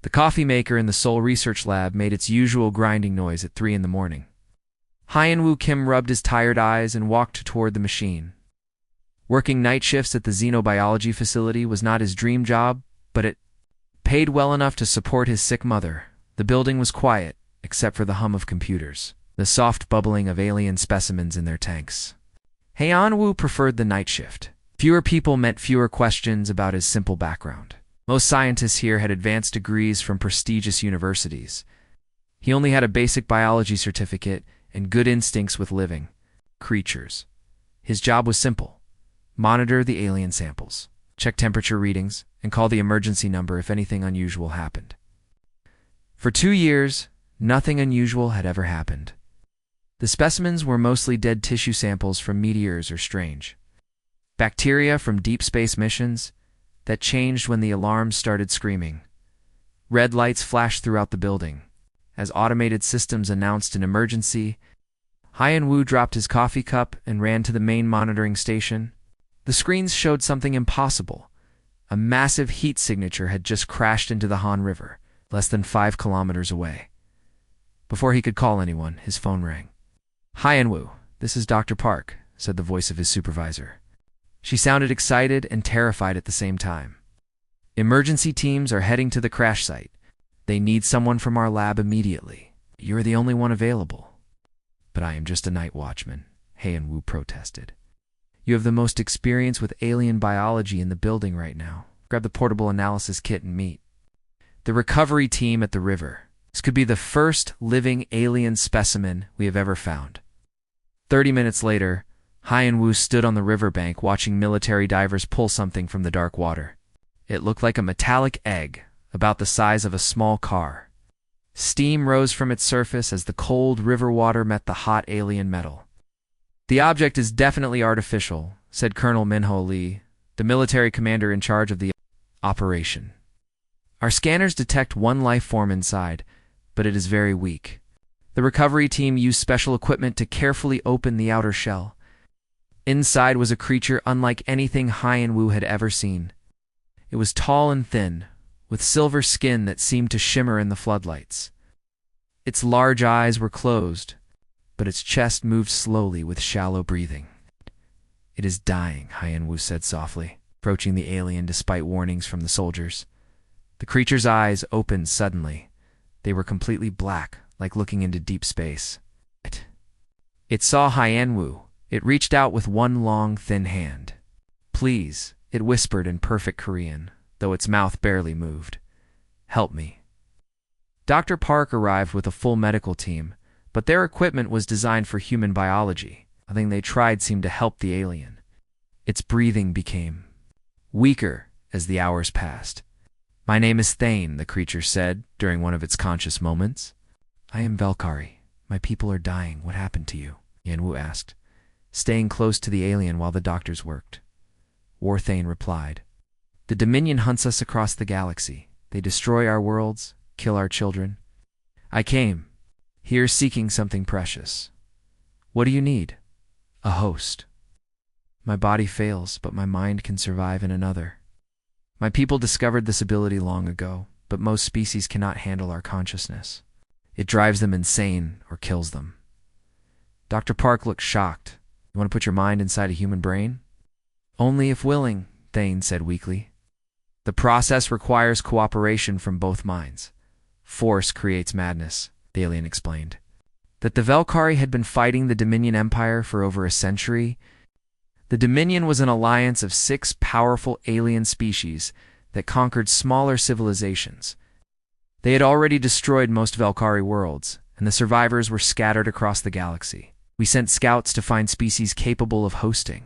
The coffee maker in the Seoul Research Lab made its usual grinding noise at 3 in the morning. Hyun-woo Kim rubbed his tired eyes and walked toward the machine. Working night shifts at the xenobiology facility was not his dream job, but it paid well enough to support his sick mother. The building was quiet, except for the hum of computers, the soft bubbling of alien specimens in their tanks. Hyun-woo preferred the night shift. Fewer people meant fewer questions about his simple background. Most scientists here had advanced degrees from prestigious universities. He only had a basic biology certificate and good instincts with living creatures. His job was simple: monitor the alien samples, check temperature readings, and call the emergency number if anything unusual happened. For 2 years, nothing unusual had ever happened. The specimens were mostly dead tissue samples from meteors or strange bacteria from deep space missions that changed when the alarms started screaming. Red lights flashed throughout the building as automated systems announced an emergency. Hyun-woo dropped his coffee cup and ran to the main monitoring station. The screens showed something impossible. A massive heat signature had just crashed into the Han River, less than 5 kilometers away. Before he could call anyone, his phone rang. "Hyun-woo, this is Dr. Park," said the voice of his supervisor. She sounded excited and terrified at the same time. "Emergency teams are heading to the crash site. They need someone from our lab immediately. You're the only one available." "But I am just a night watchman," Hyun-woo protested. "You have the most experience with alien biology in the building right now. Grab the portable analysis kit and meet the recovery team at the river. This could be the first living alien specimen we have ever found." 30 minutes later, Hyun-woo stood on the riverbank watching military divers pull something from the dark water. It looked like a metallic egg, about the size of a small car. Steam rose from its surface as the cold river water met the hot alien metal. "The object is definitely artificial," said Colonel Minho Lee, the military commander in charge of the operation. "Our scanners detect one life form inside, but it is very weak." The recovery team used special equipment to carefully open the outer shell. Inside was a creature unlike anything Hyun-woo had ever seen. It was tall and thin, with silver skin that seemed to shimmer in the floodlights. Its large eyes were closed, but its chest moved slowly with shallow breathing. "It is dying," Hyun-woo said softly, approaching the alien despite warnings from the soldiers. The creature's eyes opened suddenly. They were completely black, like looking into deep space. It saw Hyun-woo. It reached out with one long, thin hand. "Please," it whispered in perfect Korean, though its mouth barely moved. "Help me." Dr. Park arrived with a full medical team, but their equipment was designed for human biology. Nothing they tried seemed to help the alien. Its breathing became weaker as the hours passed. "My name is Thane," the creature said during one of its conscious moments. "I am Valkyrie. My people are dying. What happened to you?" Hyun-woo asked, staying close to the alien while the doctors worked. War Thane replied, "The Dominion hunts us across the galaxy. They destroy our worlds, kill our children. I came here seeking something precious." "What do you need?" "A host. My body fails, but my mind can survive in another. My people discovered this ability long ago, but most species cannot handle our consciousness. It drives them insane or kills them." Dr. Park looked shocked. "You want to put your mind inside a human brain?" "Only if willing," Thane said weakly. "The process requires cooperation from both minds. Force creates madness," the alien explained. That the Valkyrie had been fighting the Dominion Empire for over a century. The Dominion was an alliance of 6 powerful alien species that conquered smaller civilizations. They had already destroyed most Valkyrie worlds, and the survivors were scattered across the galaxy. "We sent scouts to find species capable of hosting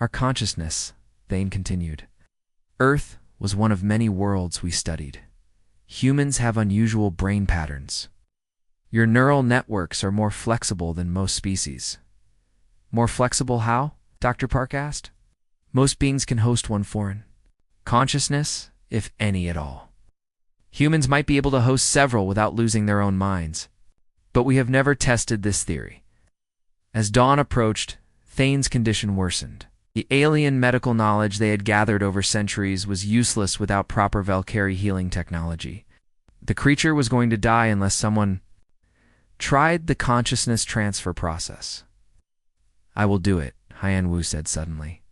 our consciousness," Thane continued. "Earth was one of many worlds we studied. Humans have unusual brain patterns. Your neural networks are more flexible than most species." "More flexible how?" Dr. Park asked. "Most beings can host one foreign consciousness, if any at all. Humans might be able to host several without losing their own minds, but we have never tested this theory." As dawn approached, Thane's condition worsened. The alien medical knowledge they had gathered over centuries was useless without proper Valkyrie healing technology. The creature was going to die unless someone tried the consciousness transfer process. "I will do it," Hyan Wu said suddenly.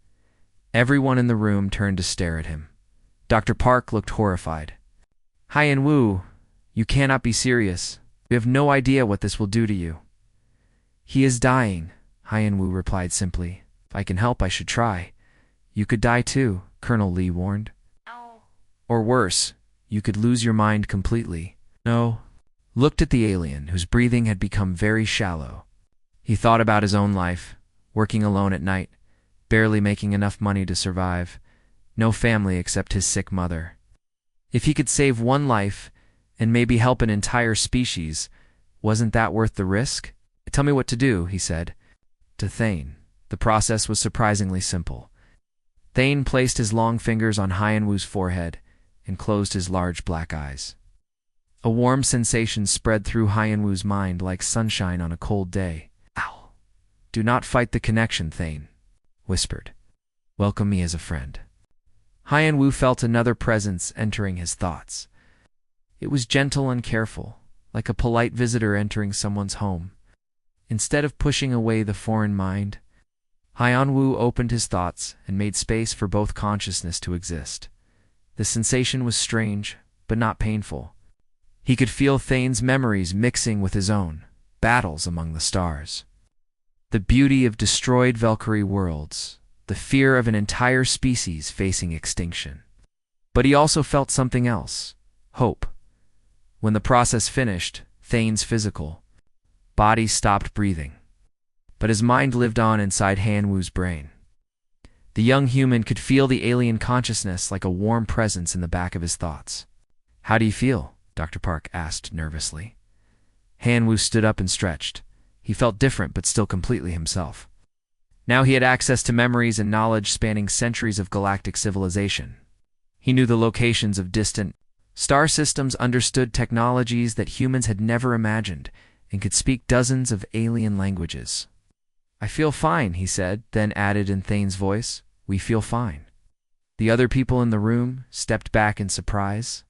Everyone in the room turned to stare at him. Dr. Park looked horrified. "Hyan Wu, you cannot be serious. You have no idea what this will do to you." "He is dying," Hyan Wu replied simply. "If I can help, I should try." "You could die too," Colonel Lee warned. No. "Or worse, you could lose your mind completely." No. Looked at the alien, whose breathing had become very shallow. He thought about his own life, working alone at night, barely making enough money to survive, no family except his sick mother. If he could save one life, and maybe help an entire species, wasn't that worth the risk? "Tell me what to do," he said. To Thane, the process was surprisingly simple. Thane placed his long fingers on Hyan Wu's forehead and closed his large black eyes. A warm sensation spread through Hyan Wu's mind like sunshine on a cold day. "Ow. Do not fight the connection," Thane whispered. "Welcome me as a friend." Hyan Wu felt another presence entering his thoughts. It was gentle and careful, like a polite visitor entering someone's home. Instead of pushing away the foreign mind, Hyan Wu opened his thoughts and made space for both consciousness to exist. The sensation was strange, but not painful. He could feel Thane's memories mixing with his own, battles among the stars. The beauty of destroyed Valkyrie worlds, the fear of an entire species facing extinction. But he also felt something else, hope. When the process finished, Thane's physical body stopped breathing. But his mind lived on inside Hyan Wu's brain. The young human could feel the alien consciousness like a warm presence in the back of his thoughts. "How do you feel?" Dr. Park asked nervously. Hyan Wu stood up and stretched. He felt different but still completely himself. Now he had access to memories and knowledge spanning centuries of galactic civilization. He knew the locations of distant star systems, understood technologies that humans had never imagined, and could speak dozens of alien languages. "I feel fine," he said, then added in Thane's voice, "We feel fine." The other people in the room stepped back in surprise.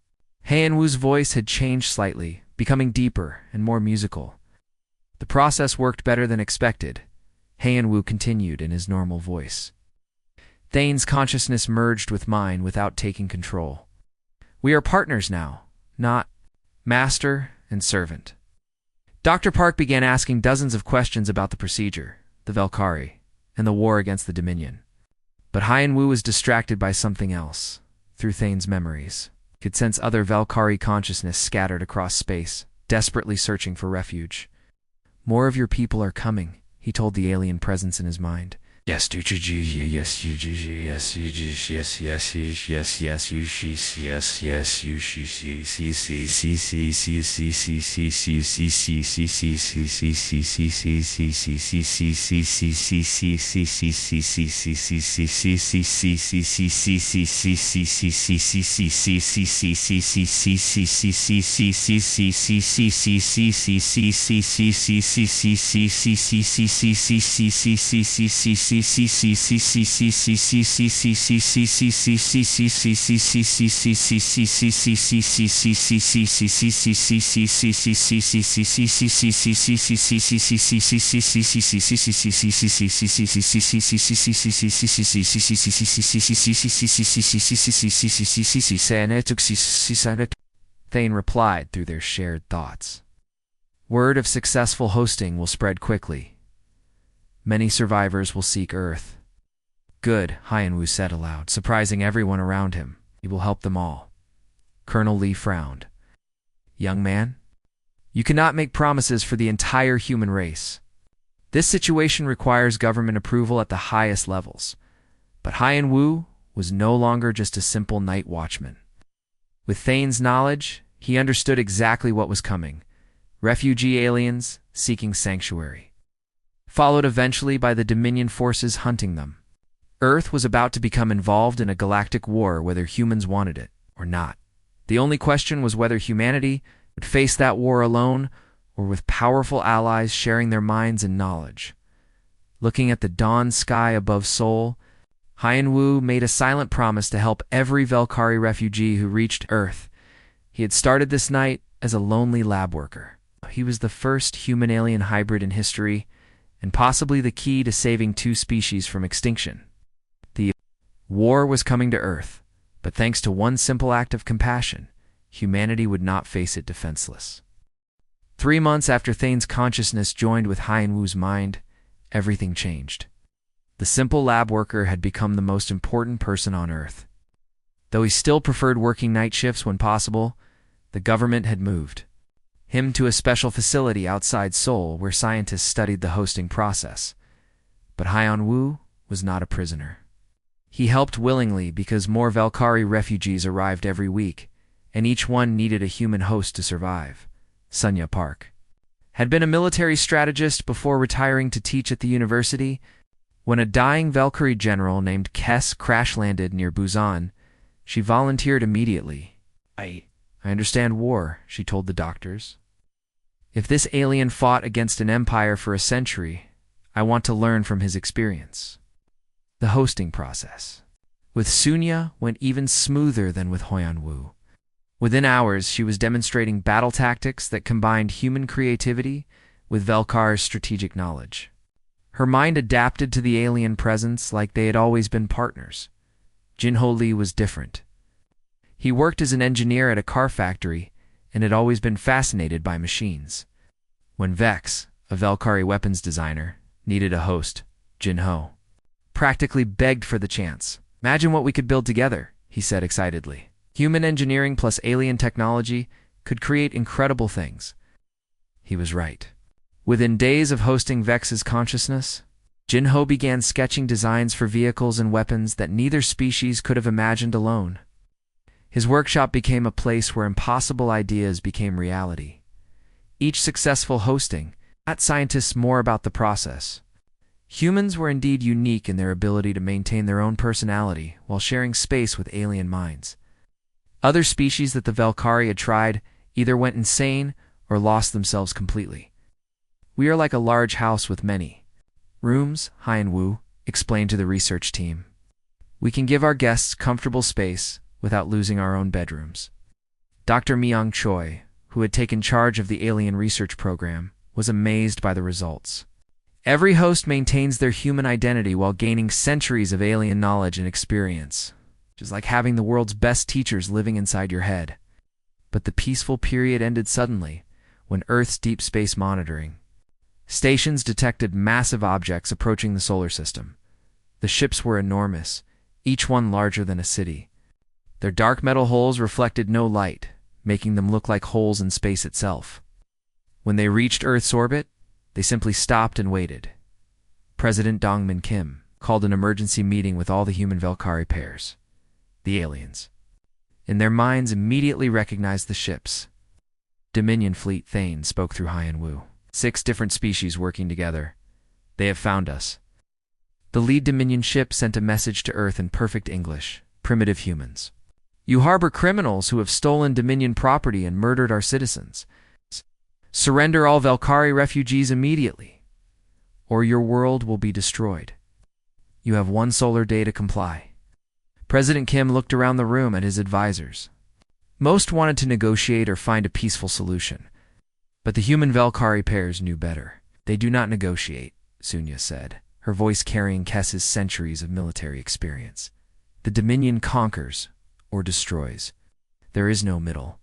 Hyan Wu's voice had changed slightly, becoming deeper and more musical. The process worked better than expected. Hyan Wu continued in his normal voice. Thane's consciousness merged with mine without taking control. "We are partners now, not master and servant." Dr. Park began asking dozens of questions about the procedure, the Valkyrie, and the war against the Dominion. But Hyan Wu was distracted by something else. Through Thane's memories, he could sense other Valkyrie consciousness scattered across space, desperately searching for refuge. "More of your people are coming," he told the alien presence in his mind. "Yes, yes, yes, yes, yes, yes, yes, yes, you yes, yes, yes, you Thane replied through their shared thoughts. "Word of successful hosting will spread quickly. Many survivors will seek Earth." "Good," Hyan Wu said aloud, surprising everyone around him. "He will help them all." Colonel Lee frowned. "Young man, you cannot make promises for the entire human race. This situation requires government approval at the highest levels." But Hyan Wu was no longer just a simple night watchman. With Thane's knowledge, he understood exactly what was coming. Refugee aliens seeking sanctuary, followed eventually by the Dominion forces hunting them. Earth was about to become involved in a galactic war whether humans wanted it or not. The only question was whether humanity would face that war alone or with powerful allies sharing their minds and knowledge. Looking at the dawn sky above Seoul, Hyan Wu made a silent promise to help every Valkyrie refugee who reached Earth, He had started this night as a lonely lab worker. He was the first human-alien hybrid in history, and possibly the key to saving two species from extinction. The war was coming to Earth, but thanks to one simple act of compassion, humanity would not face it defenseless. 3 months after Thane's consciousness joined with Hyen-Wu's mind, everything changed. The simple lab worker had become the most important person on Earth. Though he still preferred working night shifts when possible, the government had moved him to a special facility outside Seoul where scientists studied the hosting process. But Hyen-Wu was not a prisoner. He helped willingly because more Valkyrie refugees arrived every week, and each one needed a human host to survive. Sunya Park had been a military strategist before retiring to teach at the university. When a dying Valkyrie general named Kess crash-landed near Busan, she volunteered immediately. I understand war, she told the doctors. If this alien fought against an empire for a century, I want to learn from his experience. The hosting process with Sunya went even smoother than with Hyen-Wu. Within hours, she was demonstrating battle tactics that combined human creativity with Velkar's strategic knowledge. Her mind adapted to the alien presence like they had always been partners. Jin-Ho Lee was different. He worked as an engineer at a car factory and had always been fascinated by machines. When Vex, a Valkyrie weapons designer, needed a host, Jin-Ho practically begged for the chance. Imagine what we could build together, he said excitedly. Human engineering plus alien technology could create incredible things. He was right. Within days of hosting Vex's consciousness, Jin-Ho began sketching designs for vehicles and weapons that neither species could have imagined alone. His workshop became a place where impossible ideas became reality. Each successful hosting taught scientists more about the process. Humans were indeed unique in their ability to maintain their own personality while sharing space with alien minds. Other species that the Valkyrie had tried either went insane or lost themselves completely. We are like a large house with many rooms, Hyen-Wu explained to the research team. We can give our guests comfortable space without losing our own bedrooms. Dr. Myung Choi, who had taken charge of the alien research program, was amazed by the results. Every host maintains their human identity while gaining centuries of alien knowledge and experience, which is like having the world's best teachers living inside your head. But the peaceful period ended suddenly when Earth's deep space monitoring stations detected massive objects approaching the solar system. The ships were enormous, each one larger than a city. Their dark metal hulls reflected no light, making them look like holes in space itself. When they reached Earth's orbit, they simply stopped and waited. President Dongmin Kim called an emergency meeting with all the human Valkyrie pairs, the aliens. In their minds immediately recognized the ships. Dominion Fleet Thane spoke through Hyen-Wu. 6 different species working together. They have found us. The lead Dominion ship sent a message to Earth in perfect English. Primitive humans. You harbor criminals who have stolen Dominion property and murdered our citizens. Surrender all Valkyrie refugees immediately, or your world will be destroyed. You have 1 solar day to comply. President Kim looked around the room at his advisors. Most wanted to negotiate or find a peaceful solution, but the human Valkyrie pairs knew better. They do not negotiate, Sunya said, her voice carrying Kess's centuries of military experience. The Dominion conquers or destroys. There is no middle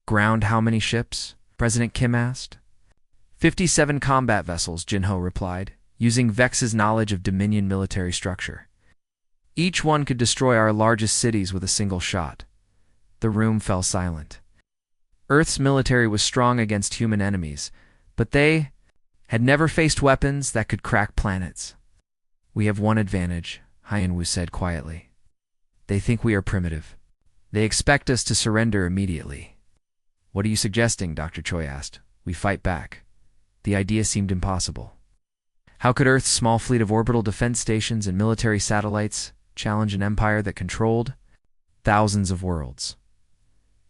ground. How many ships? President Kim asked. 57 combat vessels, Jin-Ho replied, using Vex's knowledge of Dominion military structure. Each one could destroy our largest cities with a single shot. The room fell silent. Earth's military was strong against human enemies, but they had never faced weapons that could crack planets. We have one advantage, Hyen-Wu said quietly. They think we are primitive. They expect us to surrender immediately. What are you suggesting? Dr. Choi asked. We fight back. The idea seemed impossible. How could Earth's small fleet of orbital defense stations and military satellites challenge an empire that controlled thousands of worlds?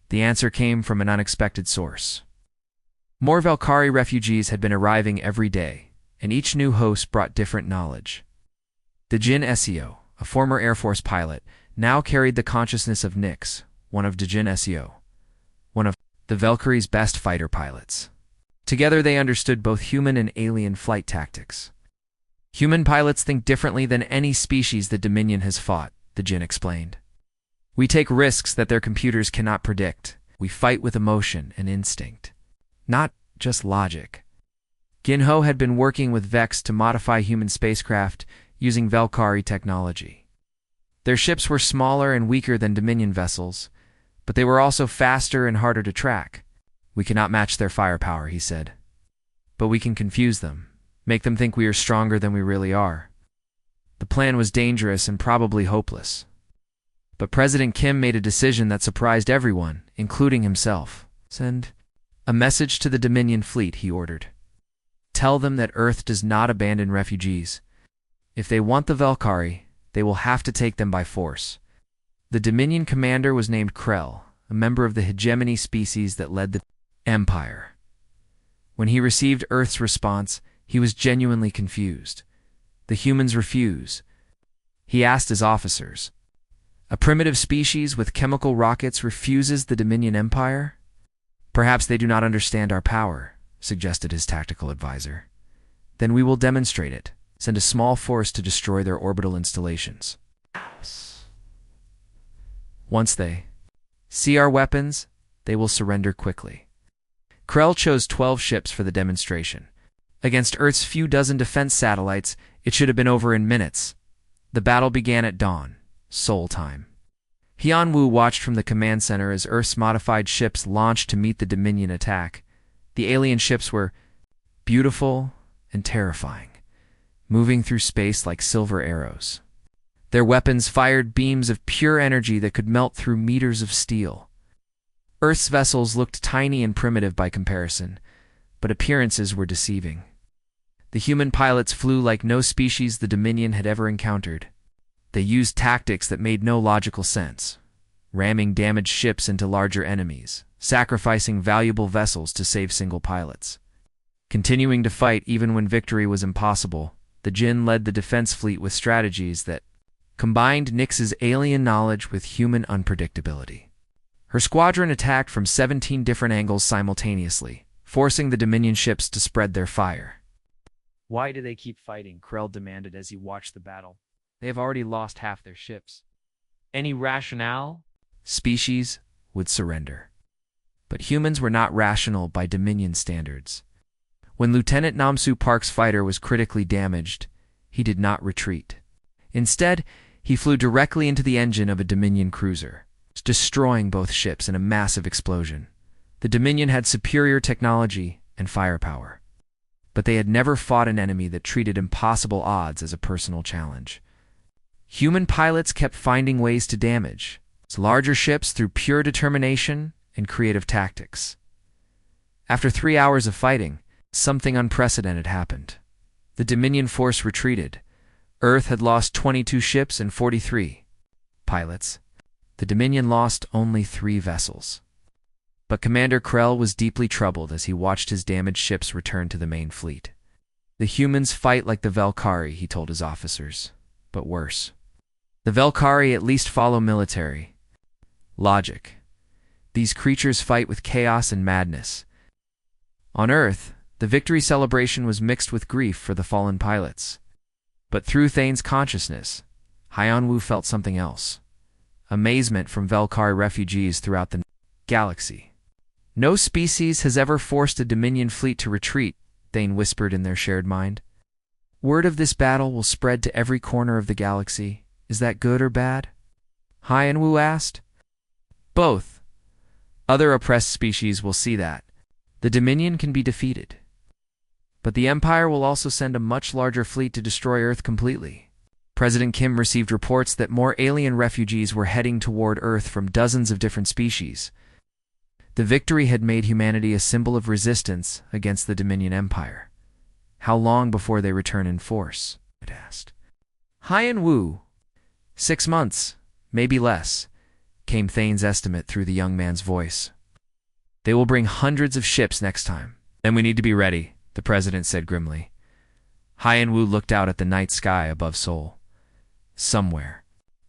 The answer came from an unexpected source. More Valkyrie refugees had been arriving every day, and each new host brought different knowledge. The Jin Seo, a former Air Force pilot, now carried the consciousness of Nix, one of Djin Seo. one of the Valkyrie's best fighter pilots. Together they understood both human and alien flight tactics. Human pilots think differently than any species the Dominion has fought, the Jin explained. We take risks that their computers cannot predict. We fight with emotion and instinct, not just logic. Ginho had been working with Vex to modify human spacecraft using Valkyrie technology. Their ships were smaller and weaker than Dominion vessels, but they were also faster and harder to track. We cannot match their firepower, he said. But we can confuse them, make them think we are stronger than we really are. The plan was dangerous and probably hopeless. But President Kim made a decision that surprised everyone, including himself. Send a message to the Dominion fleet, he ordered. Tell them that Earth does not abandon refugees. If they want the Valkyrie, they will have to take them by force. The Dominion commander was named Krell, a member of the hegemony species that led the Empire. When he received Earth's response, he was genuinely confused. The humans refuse. He asked his officers, a primitive species with chemical rockets refuses the Dominion Empire? Perhaps they do not understand our power, suggested his tactical advisor. Then we will demonstrate it. Send a small force to destroy their orbital installations. Once they see our weapons, they will surrender quickly. Krell chose 12 ships for the demonstration. Against Earth's few dozen defense satellites, it should have been over in minutes. The battle began at dawn, Seoul time. Hyun-woo watched from the command center as Earth's modified ships launched to meet the Dominion attack. The alien ships were beautiful and terrifying, moving through space like silver arrows. Their weapons fired beams of pure energy that could melt through meters of steel. Earth's vessels looked tiny and primitive by comparison, but appearances were deceiving. The human pilots flew like no species the Dominion had ever encountered. They used tactics that made no logical sense, ramming damaged ships into larger enemies, sacrificing valuable vessels to save single pilots. Continuing to fight even when victory was impossible, the Jin led the defense fleet with strategies that combined Nyx's alien knowledge with human unpredictability. Her squadron attacked from 17 different angles simultaneously, forcing the Dominion ships to spread their fire. Why do they keep fighting? Krell demanded as he watched the battle. They have already lost half their ships. Any rationale? Species would surrender. But humans were not rational by Dominion standards. When Lieutenant Namsu Park's fighter was critically damaged, he did not retreat. Instead, he flew directly into the engine of a Dominion cruiser, destroying both ships in a massive explosion. The Dominion had superior technology and firepower, but they had never fought an enemy that treated impossible odds as a personal challenge. Human pilots kept finding ways to damage larger ships through pure determination and creative tactics. After 3 hours of fighting, something unprecedented happened. The Dominion force retreated. Earth had lost 22 ships and 43 pilots. The Dominion lost only 3 vessels. But Commander Krell was deeply troubled as he watched his damaged ships return to the main fleet. The humans fight like the Valkyrie, he told his officers, but worse. The Valkyrie at least follow military logic. These creatures fight with chaos and madness. On Earth, the victory celebration was mixed with grief for the fallen pilots. But through Thane's consciousness, Hyun-woo felt something else. Amazement from Valkyrie refugees throughout the galaxy. No species has ever forced a Dominion fleet to retreat, Thane whispered in their shared mind. Word of this battle will spread to every corner of the galaxy. Is that good or bad? Hyun-woo asked. Both. Other oppressed species will see that. The Dominion can be defeated. But the Empire will also send a much larger fleet to destroy Earth completely. President Kim received reports that more alien refugees were heading toward Earth from dozens of different species. The victory had made humanity a symbol of resistance against the Dominion Empire. How long before they return in force? It asked. Hyun-woo. 6 months, maybe less, came Thane's estimate through the young man's voice. They will bring hundreds of ships next time. Then we need to be ready, the president said grimly. Hyun-woo looked out at the night sky above Seoul. Somewhere,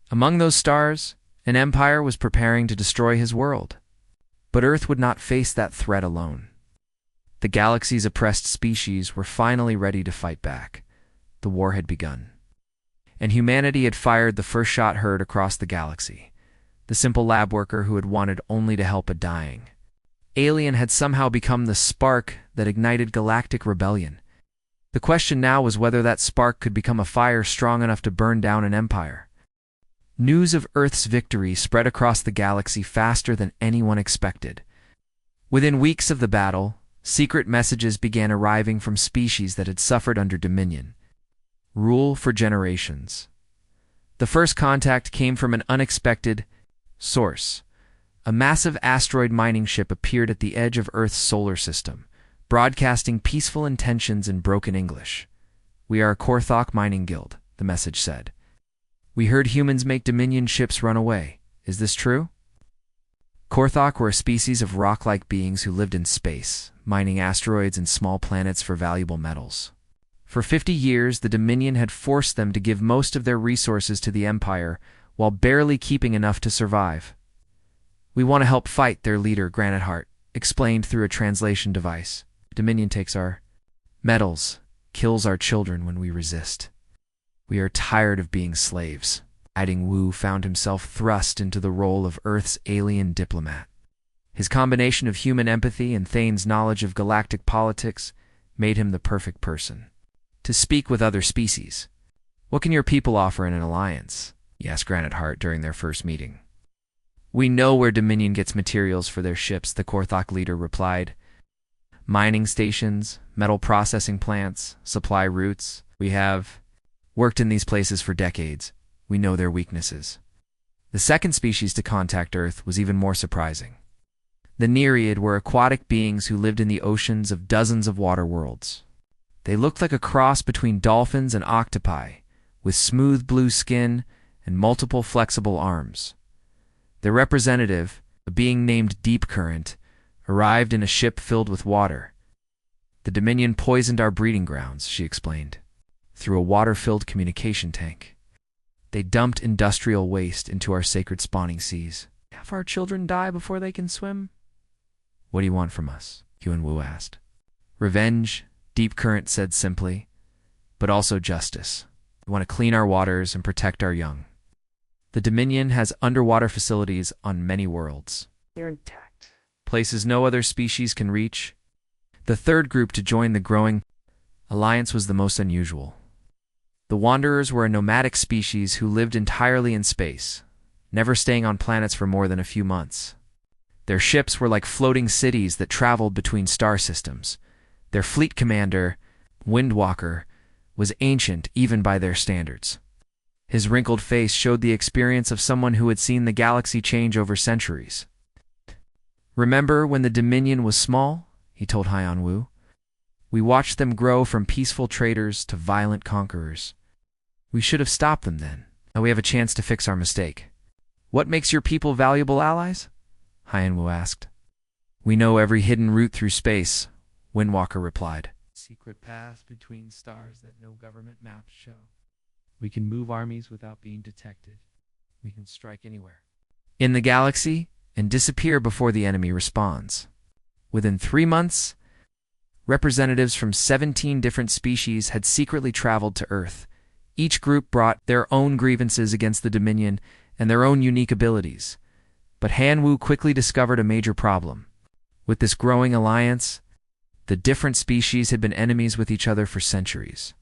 among those stars, an empire was preparing to destroy his world. But Earth would not face that threat alone. The galaxy's oppressed species were finally ready to fight back. The war had begun. And humanity had fired the first shot heard across the galaxy. The simple lab worker who had wanted only to help a dying alien had somehow become the spark that ignited galactic rebellion. The question now was whether that spark could become a fire strong enough to burn down an empire. News of Earth's victory spread across the galaxy faster than anyone expected. Within weeks of the battle, secret messages began arriving from species that had suffered under dominion. Rule for generations. The first contact came from an unexpected source. A massive asteroid mining ship appeared at the edge of Earth's solar system, broadcasting peaceful intentions in broken English. "We are a Korthok mining guild," the message said. "We heard humans make Dominion ships run away. Is this true?" Korthok were a species of rock-like beings who lived in space, mining asteroids and small planets for valuable metals. For 50 years, the Dominion had forced them to give most of their resources to the Empire, while barely keeping enough to survive. "We want to help fight," their leader, Granite Heart, explained through a translation device. "Dominion takes our metals, kills our children when we resist. We are tired of being slaves." Adding Wu found himself thrust into the role of Earth's alien diplomat. His combination of human empathy and Thane's knowledge of galactic politics made him the perfect person to speak with other species. "What can your people offer in an alliance?" he asked Granite Heart during their first meeting. "We know where Dominion gets materials for their ships," the Korthok leader replied. "Mining stations, metal processing plants, supply routes. We have worked in these places for decades. We know their weaknesses." The second species to contact Earth was even more surprising. The Nereid were aquatic beings who lived in the oceans of dozens of water worlds. They looked like a cross between dolphins and octopi, with smooth blue skin and multiple flexible arms. Their representative, a being named Deep Current, arrived in a ship filled with water. "The Dominion poisoned our breeding grounds," she explained, "through a water-filled communication tank. They dumped industrial waste into our sacred spawning seas. Have our children die before they can swim?" "What do you want from us?" Yuan Wu asked. "Revenge," Deep Current said simply, "but also justice. We want to clean our waters and protect our young. The Dominion has underwater facilities on many worlds. They're intact. Places no other species can reach." The third group to join the growing alliance was the most unusual. The Wanderers were a nomadic species who lived entirely in space, never staying on planets for more than a few months. Their ships were like floating cities that traveled between star systems. Their fleet commander, Windwalker, was ancient even by their standards. His wrinkled face showed the experience of someone who had seen the galaxy change over centuries. "Remember when the Dominion was small?" he told Haiyan Wu. "We watched them grow from peaceful traders to violent conquerors. We should have stopped them then. Now we have a chance to fix our mistake." "What makes your people valuable allies?" Haiyan Wu asked. "We know every hidden route through space," Windwalker replied. "Secret paths between stars that no government maps show. We can move armies without being detected. We can strike anywhere in the galaxy and disappear before the enemy responds." Within 3 months, representatives from 17 different species had secretly traveled to Earth. Each group brought their own grievances against the Dominion and their own unique abilities. But Han Wu quickly discovered a major problem. With this growing alliance, the different species had been enemies with each other for centuries.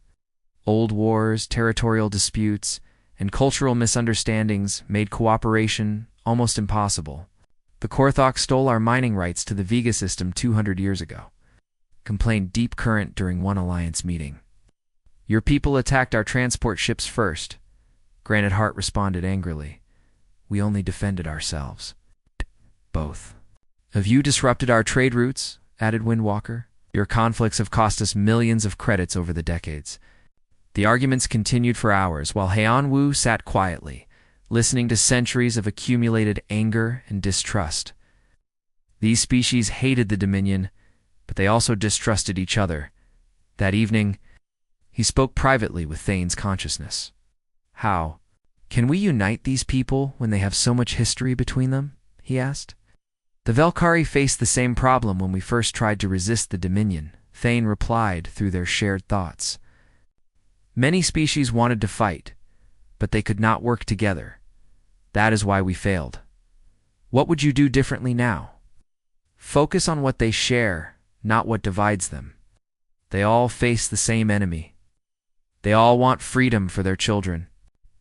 Old wars, territorial disputes, and cultural misunderstandings made cooperation almost impossible. "The Korthok stole our mining rights to the Vega system 200 years ago," complained Deep Current during one alliance meeting. "Your people attacked our transport ships first," Granite Heart responded angrily. "We only defended ourselves." "Both of you disrupted our trade routes," added Windwalker. "Your conflicts have cost us millions of credits over the decades." The arguments continued for hours while Haiyan Wu sat quietly, listening to centuries of accumulated anger and distrust. These species hated the Dominion, but they also distrusted each other. That evening, he spoke privately with Thane's consciousness. "How can we unite these people when they have so much history between them?" he asked. The Velkhari faced the same problem when we first tried to resist the Dominion, Thane replied through their shared thoughts. Many species wanted to fight, but they could not work together. That is why we failed. What would you do differently now? Focus on what they share, not what divides them. They all face the same enemy. They all want freedom for their children.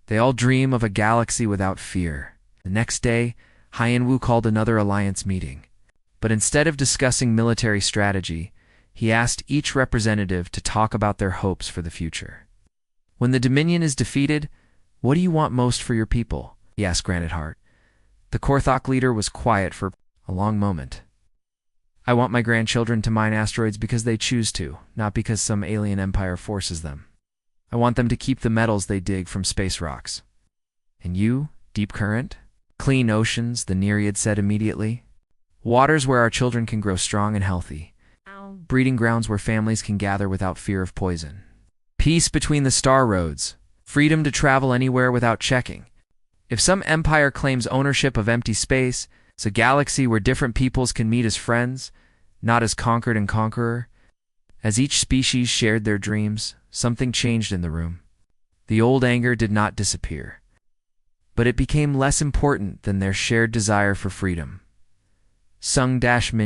They all dream of a galaxy without fear. The next day, Haiyan-Wu called another alliance meeting. But instead of discussing military strategy, he asked each representative to talk about their hopes for the future. When the Dominion is defeated, what do you want most for your people? He asked Granite Heart. The Korthok leader was quiet for a long moment. I want my grandchildren to mine asteroids because they choose to, not because some alien empire forces them. I want them to keep the metals they dig from space rocks. And you, Deep Current? Clean oceans, the Nereid said immediately. Waters where our children can grow strong and healthy. Breeding grounds where families can gather without fear of poison. Peace between the star roads. Freedom to travel anywhere without checking. If some empire claims ownership of empty space, it's a galaxy where different peoples can meet as friends, not as conquered and conqueror. As each species shared their dreams, something changed in the room. The old anger did not disappear, but it became less important than their shared desire for freedom. Sung-Min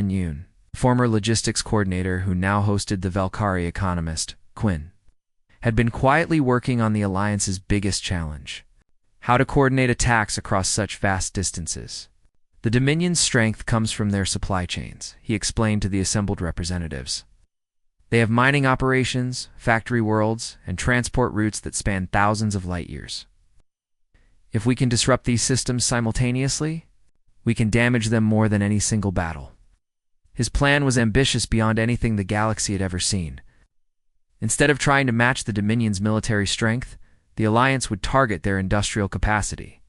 Yoon, former logistics coordinator who now hosted the Velkhari economist, Quinn, had been quietly working on the Alliance's biggest challenge: how to coordinate attacks across such vast distances. The Dominion's strength comes from their supply chains, he explained to the assembled representatives. They have mining operations, factory worlds, and transport routes that span thousands of light years. If we can disrupt these systems simultaneously, we can damage them more than any single battle. His plan was ambitious beyond anything the galaxy had ever seen. Instead of trying to match the Dominion's military strength, the Alliance would target their industrial capacity.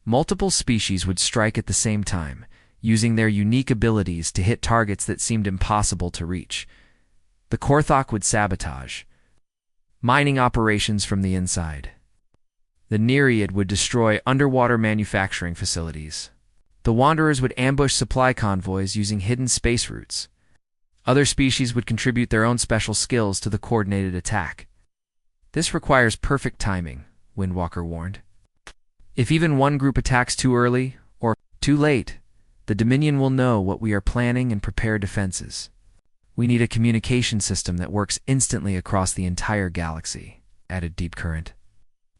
Multiple species would strike at the same time, using their unique abilities to hit targets that seemed impossible to reach. The Korthok would sabotage mining operations from the inside. The Nereid would destroy underwater manufacturing facilities. The Wanderers would ambush supply convoys using hidden space routes. Other species would contribute their own special skills to the coordinated attack. This requires perfect timing, Windwalker warned. If even one group attacks too early or too late, the Dominion will know what we are planning and prepare defenses. We need a communication system that works instantly across the entire galaxy, added Deep Current.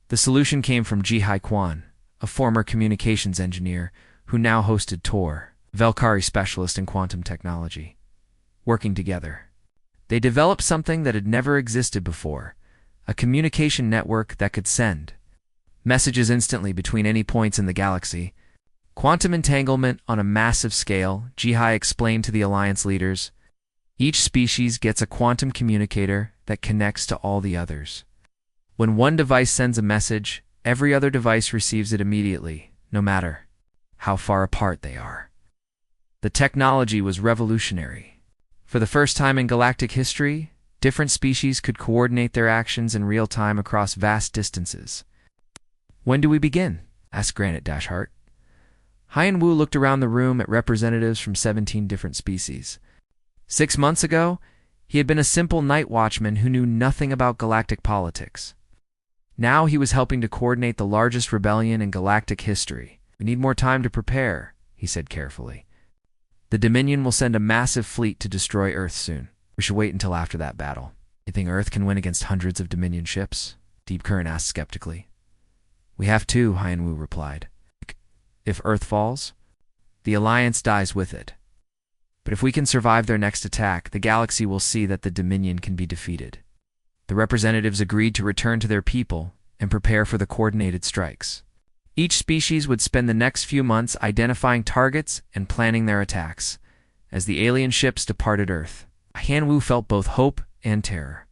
The solution came from Jihai Quan, a former communications engineer who now hosted Tor, Velkhari specialist in quantum technology. Working together, they developed something that had never existed before, a communication network that could send messages instantly between any points in the galaxy. Quantum entanglement on a massive scale, Jihai explained to the Alliance leaders. Each species gets a quantum communicator that connects to all the others. When one device sends a message, every other device receives it immediately, no matter how far apart they are. The technology was revolutionary. For the first time in galactic history, different species could coordinate their actions in real time across vast distances. When do we begin? Asked Granite Heart. Haiyan-Wu looked around the room at representatives from 17 different species. 6 months ago, he had been a simple night watchman who knew nothing about galactic politics. Now he was helping to coordinate the largest rebellion in galactic history. We need more time to prepare, he said carefully. The Dominion will send a massive fleet to destroy Earth soon. We should wait until after that battle. You think Earth can win against hundreds of Dominion ships? Deep Current asked skeptically. We have to, Haiyan-Wu replied. If Earth falls, the Alliance dies with it. But if we can survive their next attack, the galaxy will see that the Dominion can be defeated. The representatives agreed to return to their people and prepare for the coordinated strikes. Each species would spend the next few months identifying targets and planning their attacks. As the alien ships departed Earth, Haiyan-Wu felt both hope and terror.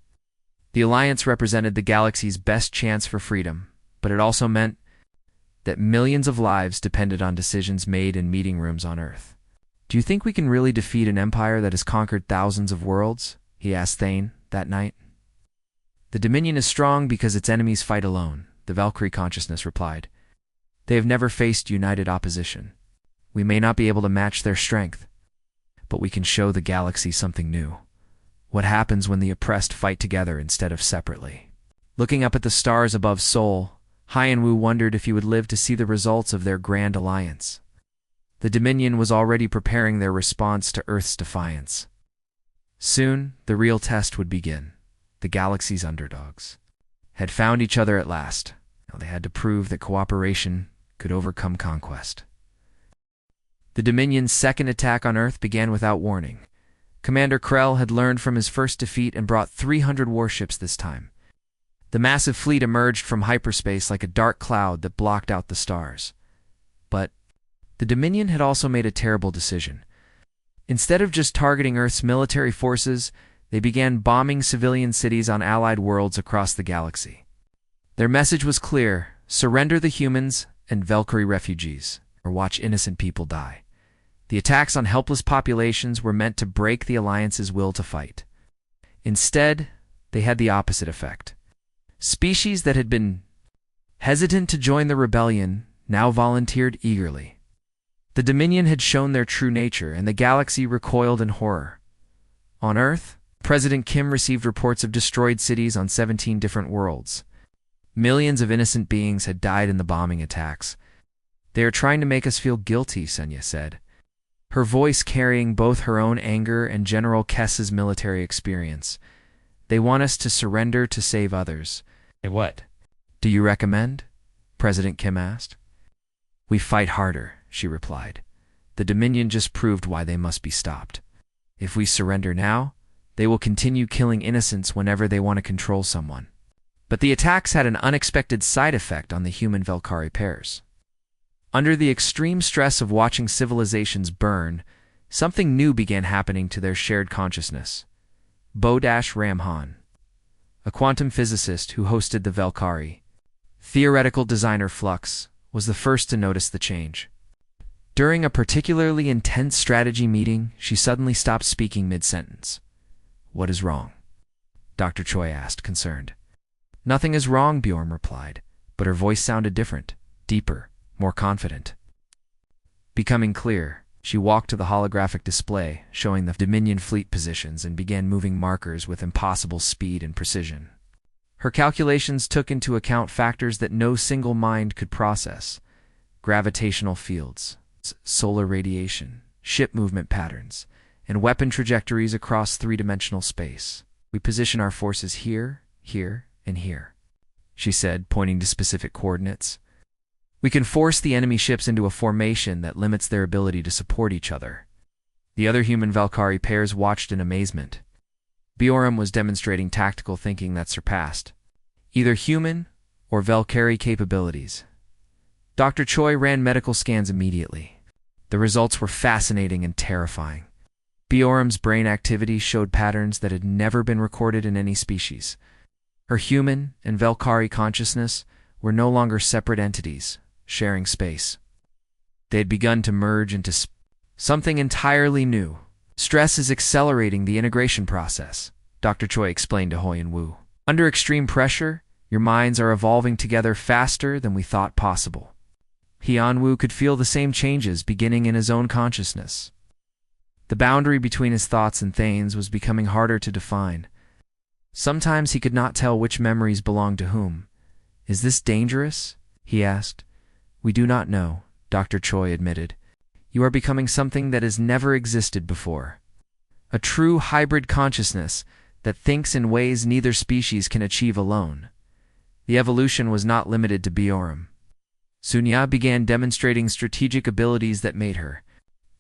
The Alliance represented the galaxy's best chance for freedom, but it also meant that millions of lives depended on decisions made in meeting rooms on Earth. Do you think we can really defeat an empire that has conquered thousands of worlds? He asked Thane that night. The Dominion is strong because its enemies fight alone, the Valkyrie consciousness replied. They have never faced united opposition. We may not be able to match their strength, but we can show the galaxy something new. What happens when the oppressed fight together instead of separately? Looking up at the stars above Seoul, Hyenwu wondered if he would live to see the results of their grand alliance. The Dominion was already preparing their response to Earth's defiance. Soon, the real test would begin. The galaxy's underdogs had found each other at last. Now they had to prove that cooperation could overcome conquest. The Dominion's second attack on Earth began without warning. Commander Krell had learned from his first defeat and brought 300 warships this time. The massive fleet emerged from hyperspace like a dark cloud that blocked out the stars. But the Dominion had also made a terrible decision. Instead of just targeting Earth's military forces, they began bombing civilian cities on allied worlds across the galaxy. Their message was clear: surrender the humans and Valkyrie refugees, or watch innocent people die. The attacks on helpless populations were meant to break the Alliance's will to fight. Instead, they had the opposite effect. Species that had been hesitant to join the rebellion now volunteered eagerly. The Dominion had shown their true nature, and the galaxy recoiled in horror. On Earth, President Kim received reports of destroyed cities on 17 different worlds. Millions of innocent beings had died in the bombing attacks. "They are trying to make us feel guilty," Senya said, her voice carrying both her own anger and General Kess's military experience. "They want us to surrender to save others." "What do you recommend?" President Kim asked. "We fight harder," she replied. "The Dominion just proved why they must be stopped. If we surrender now, they will continue killing innocents whenever they want to control someone." But the attacks had an unexpected side effect on the human-Valkyrie pairs. Under the extreme stress of watching civilizations burn, something new began happening to their shared consciousness. Bo-Ram-Han, a quantum physicist who hosted the Valkyrie, theoretical designer Flux, was the first to notice the change. During a particularly intense strategy meeting, she suddenly stopped speaking mid-sentence. "What is wrong?" Dr. Choi asked, concerned. "Nothing is wrong," Bjorn replied, but her voice sounded different, deeper, more confident. Becoming clear, she walked to the holographic display, showing the Dominion fleet positions, and began moving markers with impossible speed and precision. Her calculations took into account factors that no single mind could process: gravitational fields, solar radiation, ship movement patterns, and weapon trajectories across three-dimensional space. "We position our forces here, here, and here," she said, pointing to specific coordinates. "We can force the enemy ships into a formation that limits their ability to support each other." The other human Valkyrie pairs watched in amazement. Bjorn was demonstrating tactical thinking that surpassed either human or Valkyrie capabilities. Dr. Choi ran medical scans immediately. The results were fascinating and terrifying. Bjorn's brain activity showed patterns that had never been recorded in any species. Her human and Valkyrie consciousness were no longer separate entities, sharing space. They had begun to merge into something entirely new. "Stress is accelerating the integration process," Dr. Choi explained to Hyenwu. "Under extreme pressure, your minds are evolving together faster than we thought possible." Hyenwu could feel the same changes beginning in his own consciousness. The boundary between his thoughts and Thane's was becoming harder to define. Sometimes he could not tell which memories belonged to whom. "Is this dangerous?" he asked. "We do not know," Dr. Choi admitted. "You are becoming something that has never existed before. A true hybrid consciousness that thinks in ways neither species can achieve alone." The evolution was not limited to Bjorn. Sunya began demonstrating strategic abilities that made her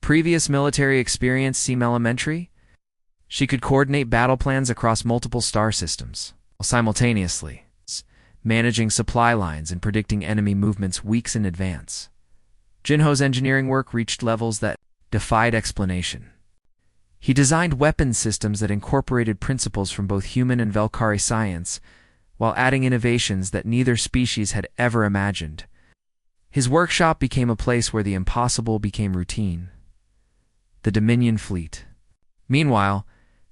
previous military experience seem elementary. She could coordinate battle plans across multiple star systems, while simultaneously managing supply lines and predicting enemy movements weeks in advance. Jinho's engineering work reached levels that defied explanation. He designed weapons systems that incorporated principles from both human and Valkyrie science, while adding innovations that neither species had ever imagined. His workshop became a place where the impossible became routine. The Dominion fleet, meanwhile,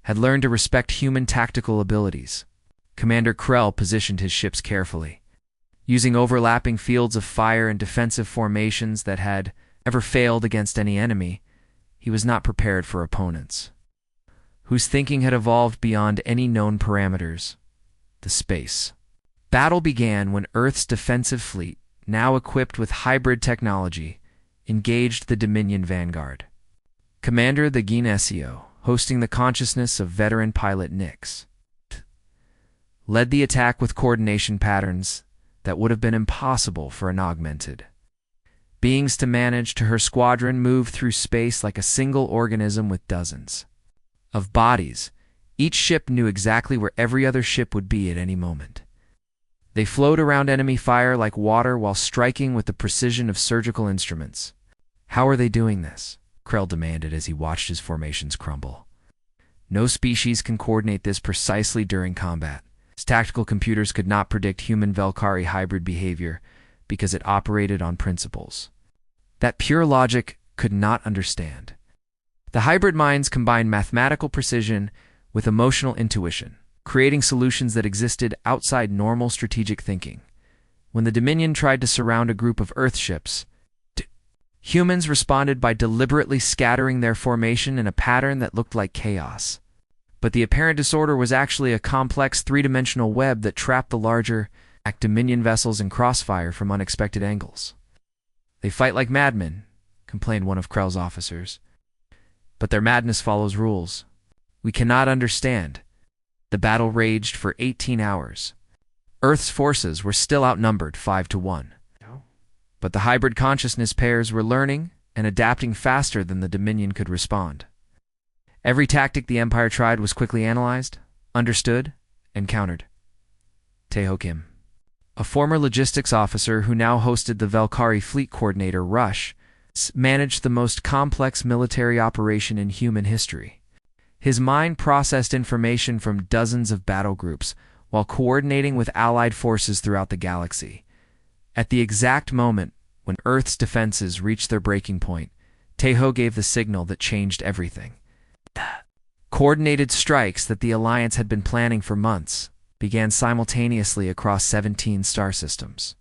had learned to respect human tactical abilities. Commander Krell positioned his ships carefully, using overlapping fields of fire and defensive formations that had ever failed against any enemy, he was not prepared for opponents whose thinking had evolved beyond any known parameters. The space battle began when Earth's defensive fleet, now equipped with hybrid technology, engaged the Dominion vanguard. Commander the Geneseo, hosting the consciousness of veteran pilot Nix, led the attack with coordination patterns that would have been impossible for an augmented beings to manage. To her squadron moved through space like a single organism with dozens of bodies. Each ship knew exactly where every other ship would be at any moment. They flowed around enemy fire like water while striking with the precision of surgical instruments. How are they doing this? Krell demanded as he watched his formations crumble. No species can coordinate this precisely during combat. His tactical computers could not predict human Velkari hybrid behavior because it operated on principles that pure logic could not understand. The hybrid minds combined mathematical precision with emotional intuition, creating solutions that existed outside normal strategic thinking. When the Dominion tried to surround a group of Earth ships, humans responded by deliberately scattering their formation in a pattern that looked like chaos. But the apparent disorder was actually a complex three-dimensional web that trapped the larger Dominion vessels in crossfire from unexpected angles. They fight like madmen, complained one of Krell's officers. But their madness follows rules. We cannot understand. The battle raged for 18 hours. Earth's forces were still outnumbered 5-1. But the hybrid consciousness pairs were learning and adapting faster than the Dominion could respond. Every tactic the Empire tried was quickly analyzed, understood, and countered. Taeho Kim, a former logistics officer who now hosted the Velkari fleet coordinator Rush, managed the most complex military operation in human history. His mind processed information from dozens of battle groups while coordinating with allied forces throughout the galaxy. At the exact moment when Earth's defenses reached their breaking point, Taeho gave the signal that changed everything. Coordinated strikes that the Alliance had been planning for months began simultaneously across 17 star systems.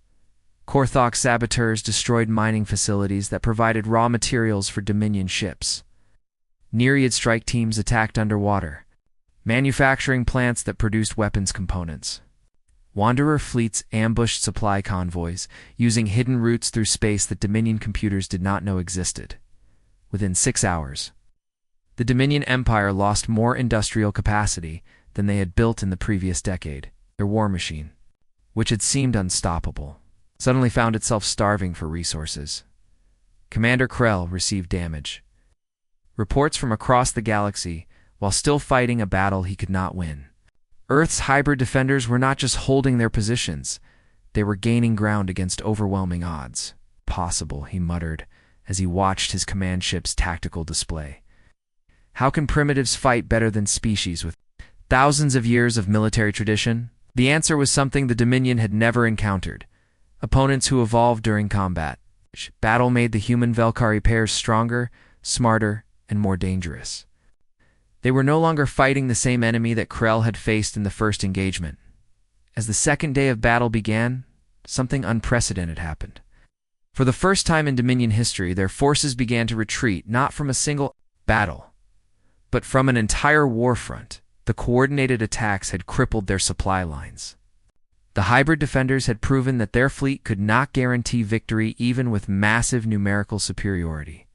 Korthok saboteurs destroyed mining facilities that provided raw materials for Dominion ships. Nereid strike teams attacked underwater, manufacturing plants that produced weapons components. Wanderer fleets ambushed supply convoys, using hidden routes through space that Dominion computers did not know existed. Within 6 hours, the Dominion Empire lost more industrial capacity than they had built in the previous decade. Their war machine, which had seemed unstoppable, suddenly found itself starving for resources. Commander Krell received damage. Reports from across the galaxy, while still fighting a battle he could not win. Earth's hybrid defenders were not just holding their positions, they were gaining ground against overwhelming odds. Possible, he muttered, as he watched his command ship's tactical display. How can primitives fight better than species with thousands of years of military tradition? The answer was something the Dominion had never encountered. Opponents who evolved during combat. Battle made the human Velkari pairs stronger, smarter, and more dangerous. They were no longer fighting the same enemy that Krell had faced in the first engagement. As the second day of battle began, something unprecedented happened. For the first time in Dominion history, their forces began to retreat not from a single battle, but from an entire war front. The coordinated attacks had crippled their supply lines. The hybrid defenders had proven that their fleet could not guarantee victory even with massive numerical superiority.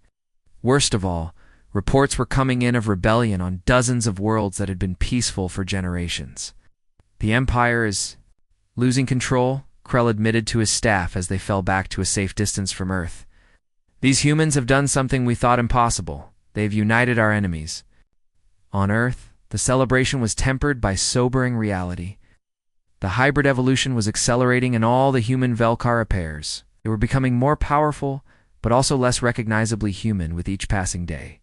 Worst of all, reports were coming in of rebellion on dozens of worlds that had been peaceful for generations. The Empire is losing control, Krell admitted to his staff as they fell back to a safe distance from Earth. These humans have done something we thought impossible. They've united our enemies. On Earth, the celebration was tempered by sobering reality. The hybrid evolution was accelerating in all the human Velkara pairs. They were becoming more powerful, but also less recognizably human with each passing day.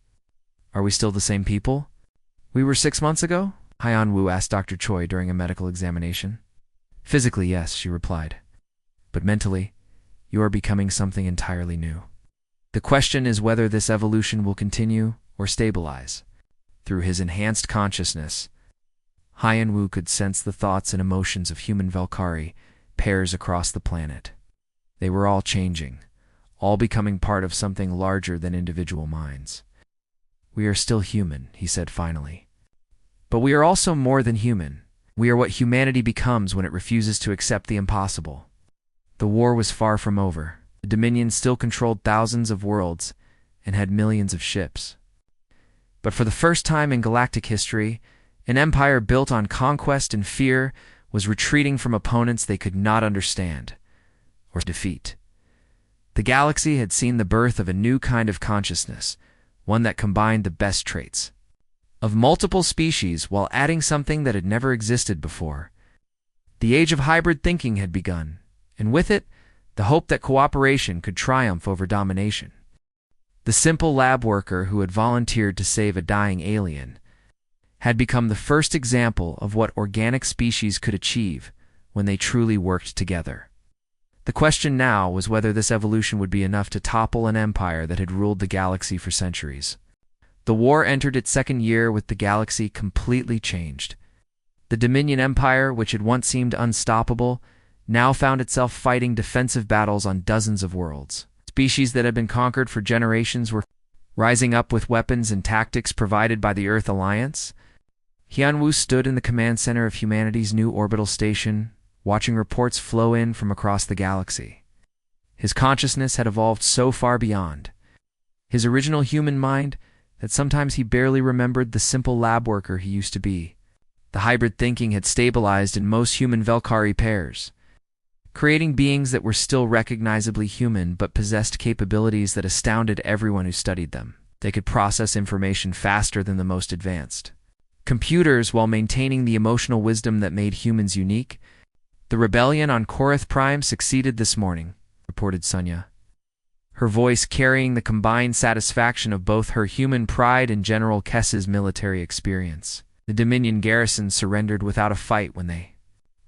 Are we still the same people we were 6 months ago? Hyan Wu asked Dr. Choi during a medical examination. Physically, yes, she replied. But mentally, you are becoming something entirely new. The question is whether this evolution will continue or stabilize. Through his enhanced consciousness, Hyan Wu could sense the thoughts and emotions of human Velkari pairs across the planet. They were all changing, all becoming part of something larger than individual minds. "We are still human," he said finally. "But we are also more than human. We are what humanity becomes when it refuses to accept the impossible." The war was far from over. The Dominion still controlled thousands of worlds and had millions of ships. But for the first time in galactic history, an empire built on conquest and fear was retreating from opponents they could not understand or defeat. The galaxy had seen the birth of a new kind of consciousness, one that combined the best traits of multiple species while adding something that had never existed before. The age of hybrid thinking had begun, and with it, the hope that cooperation could triumph over domination. The simple lab worker who had volunteered to save a dying alien had become the first example of what organic species could achieve when they truly worked together. The question now was whether this evolution would be enough to topple an empire that had ruled the galaxy for centuries. The war entered its second year with the galaxy completely changed. The Dominion Empire, which had once seemed unstoppable, now found itself fighting defensive battles on dozens of worlds. Species that had been conquered for generations were rising up with weapons and tactics provided by the Earth Alliance. Hyun-Woo stood in the command center of humanity's new orbital station, watching reports flow in from across the galaxy. His consciousness had evolved so far beyond his original human mind that sometimes he barely remembered the simple lab worker he used to be. The hybrid thinking had stabilized in most human Velkhari pairs, creating beings that were still recognizably human but possessed capabilities that astounded everyone who studied them. They could process information faster than the most advanced computers while maintaining the emotional wisdom that made humans unique. "The rebellion on Korath Prime succeeded this morning," reported Sunya, her voice carrying the combined satisfaction of both her human pride and General Kess's military experience. The Dominion garrison surrendered without a fight when they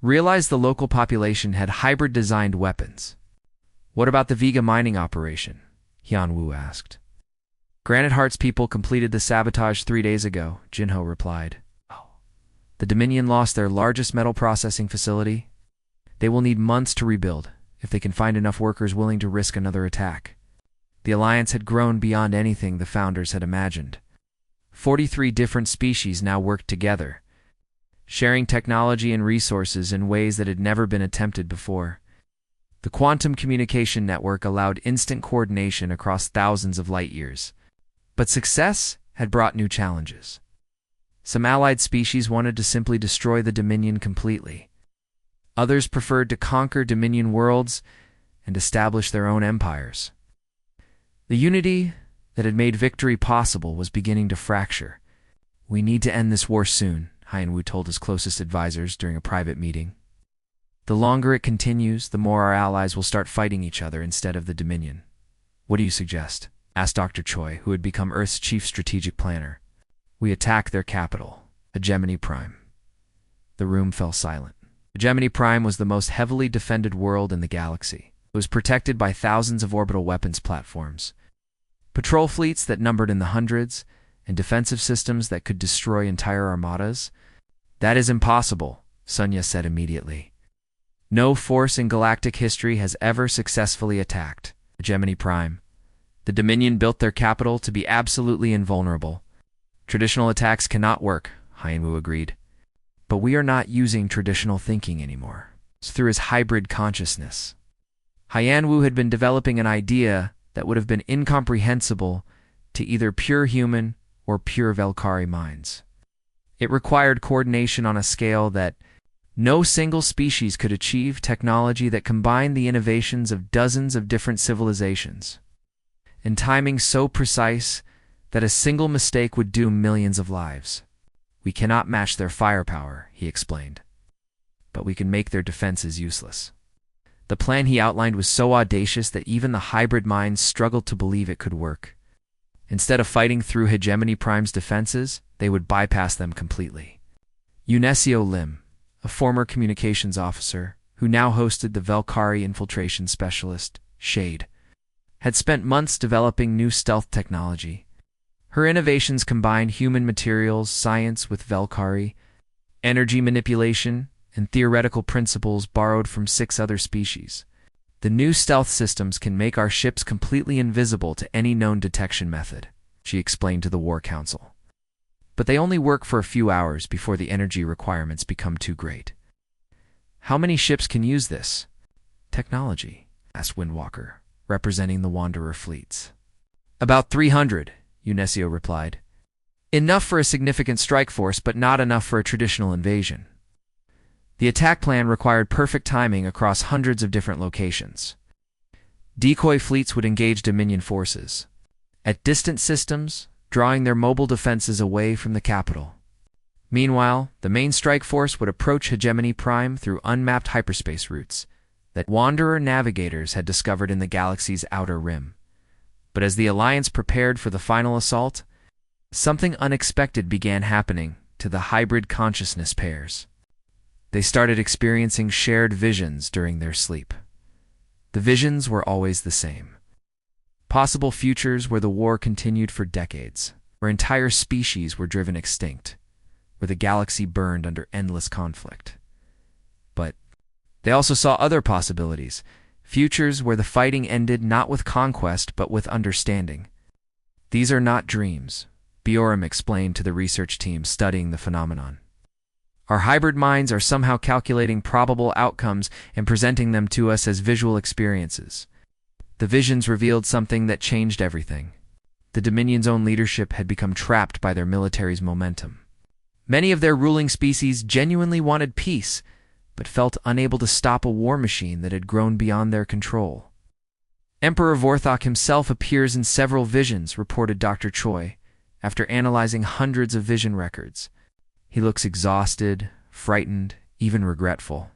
realized the local population had hybrid-designed weapons. "What about the Vega mining operation?" Hyun-Woo asked. "Granite Heart's people completed the sabotage 3 days ago," Jinho replied. "The Dominion lost their largest metal processing facility. They will need months to rebuild, if they can find enough workers willing to risk another attack." The alliance had grown beyond anything the founders had imagined. 43 different species now worked together, sharing technology and resources in ways that had never been attempted before. The quantum communication network allowed instant coordination across thousands of light years. But success had brought new challenges. Some allied species wanted to simply destroy the Dominion completely. Others preferred to conquer Dominion worlds and establish their own empires. The unity that had made victory possible was beginning to fracture. "We need to end this war soon," Hyun-Woo told his closest advisors during a private meeting. "The longer it continues, the more our allies will start fighting each other instead of the Dominion." "What do you suggest?" asked Dr. Choi, who had become Earth's chief strategic planner. "We attack their capital, Hegemony Prime." The room fell silent. Hegemony Prime was the most heavily defended world in the galaxy. It was protected by thousands of orbital weapons platforms, patrol fleets that numbered in the hundreds, and defensive systems that could destroy entire armadas. "That is impossible," Sunya said immediately. "No force in galactic history has ever successfully attacked Hegemony Prime. The Dominion built their capital to be absolutely invulnerable. Traditional attacks cannot work," Hyun-Woo agreed. "But we are not using traditional thinking anymore. It's through his hybrid consciousness." Hyun-Woo had been developing an idea that would have been incomprehensible to either pure human or pure Velkhari minds. It required coordination on a scale that no single species could achieve, technology that combined the innovations of dozens of different civilizations, and timing so precise that a single mistake would doom millions of lives. "We cannot match their firepower," he explained, "but we can make their defenses useless." The plan he outlined was so audacious that even the hybrid minds struggled to believe it could work. Instead of fighting through Hegemony Prime's defenses, they would bypass them completely. Unesio Lim, a former communications officer who now hosted the Velkhari infiltration specialist, Shade, had spent months developing new stealth technology. Her innovations combined human materials science with Velkhari, energy manipulation, and theoretical principles borrowed from 6 other species. The new stealth systems can make our ships completely invisible to any known detection method, she explained to the War Council. But they only work for a few hours before the energy requirements become too great. How many ships can use this technology? Asked Windwalker, representing the Wanderer fleets. About 300, Unesio replied. Enough for a significant strike force, but not enough for a traditional invasion. The attack plan required perfect timing across hundreds of different locations. Decoy fleets would engage Dominion forces at distant systems, drawing their mobile defenses away from the capital. Meanwhile, the main strike force would approach Hegemony Prime through unmapped hyperspace routes that Wanderer navigators had discovered in the galaxy's outer rim. But as the Alliance prepared for the final assault, something unexpected began happening to the hybrid consciousness pairs. They started experiencing shared visions during their sleep. The visions were always the same. Possible futures where the war continued for decades, where entire species were driven extinct, where the galaxy burned under endless conflict. But they also saw other possibilities, futures where the fighting ended not with conquest but with understanding. These are not dreams, Biorim explained to the research team studying the phenomenon. Our hybrid minds are somehow calculating probable outcomes and presenting them to us as visual experiences. The visions revealed something that changed everything. The Dominion's own leadership had become trapped by their military's momentum. Many of their ruling species genuinely wanted peace, but felt unable to stop a war machine that had grown beyond their control. Emperor Vorthok himself appears in several visions, reported Dr. Choi, after analyzing hundreds of vision records. He looks exhausted, frightened, even regretful.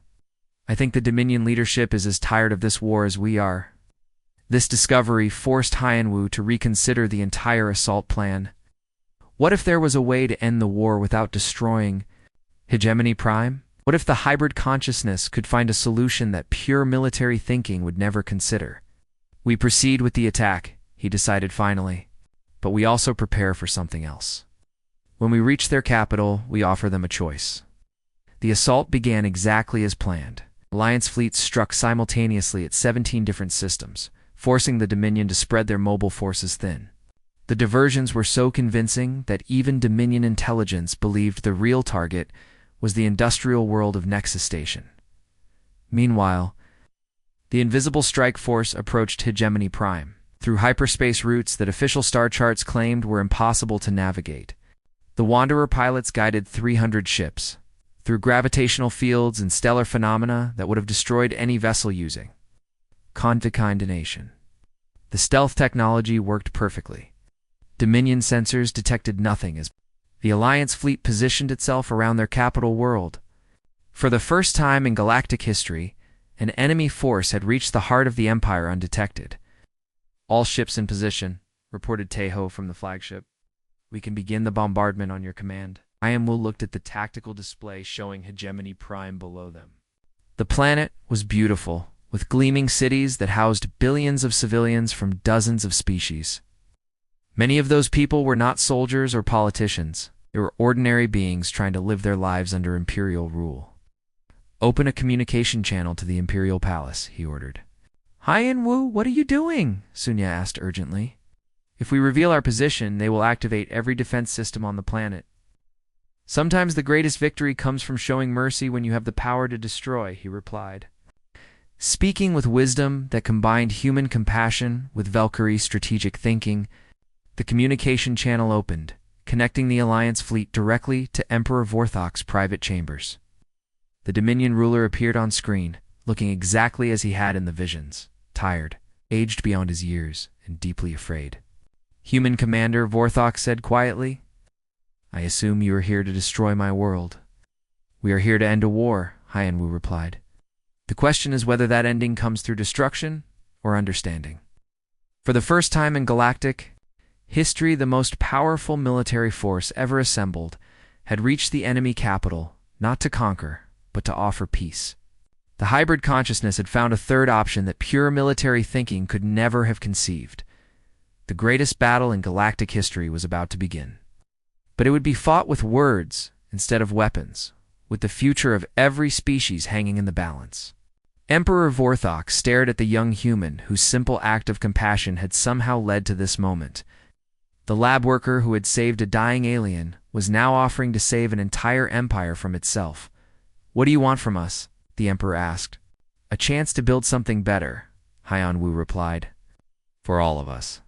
I think the Dominion leadership is as tired of this war as we are. This discovery forced Hyenwu to reconsider the entire assault plan. What if there was a way to end the war without destroying Hegemony Prime? What if the hybrid consciousness could find a solution that pure military thinking would never consider? We proceed with the attack, he decided finally, but we also prepare for something else. When we reach their capital, we offer them a choice. The assault began exactly as planned. Alliance fleets struck simultaneously at 17 different systems, forcing the Dominion to spread their mobile forces thin. The diversions were so convincing that even Dominion intelligence believed the real target was the industrial world of Nexus Station. Meanwhile, the invisible strike force approached Hegemony Prime through hyperspace routes that official star charts claimed were impossible to navigate. The Wanderer pilots guided 300 ships through gravitational fields and stellar phenomena that would have destroyed any vessel using concatenation. The stealth technology worked perfectly. Dominion sensors detected nothing as the Alliance fleet positioned itself around their capital world. For the first time in galactic history, an enemy force had reached the heart of the Empire undetected. All ships in position, reported Tejo from the flagship. We can begin the bombardment on your command. Hyenwu looked at the tactical display showing Hegemony Prime below them. The planet was beautiful, with gleaming cities that housed billions of civilians from dozens of species. Many of those people were not soldiers or politicians. They were ordinary beings trying to live their lives under Imperial rule. Open a communication channel to the Imperial Palace, he ordered. Hyenwu, what are you doing? Sunya asked urgently. If we reveal our position, they will activate every defense system on the planet. Sometimes the greatest victory comes from showing mercy when you have the power to destroy, he replied. Speaking with wisdom that combined human compassion with Valkyrie strategic thinking, the communication channel opened, connecting the Alliance fleet directly to Emperor Vorthok's private chambers. The Dominion ruler appeared on screen, looking exactly as he had in the visions, tired, aged beyond his years, and deeply afraid. Human Commander, Vorthok said quietly, I assume you are here to destroy my world. We are here to end a war, Hyenwu replied. The question is whether that ending comes through destruction or understanding. For the first time in Galactic history, the most powerful military force ever assembled had reached the enemy capital, not to conquer, but to offer peace. The hybrid consciousness had found a third option that pure military thinking could never have conceived. The greatest battle in galactic history was about to begin. But it would be fought with words instead of weapons, with the future of every species hanging in the balance. Emperor Vorthok stared at the young human whose simple act of compassion had somehow led to this moment. The lab worker who had saved a dying alien was now offering to save an entire empire from itself. "What do you want from us?" the emperor asked. "A chance to build something better," Hyan-Wu replied. "For all of us."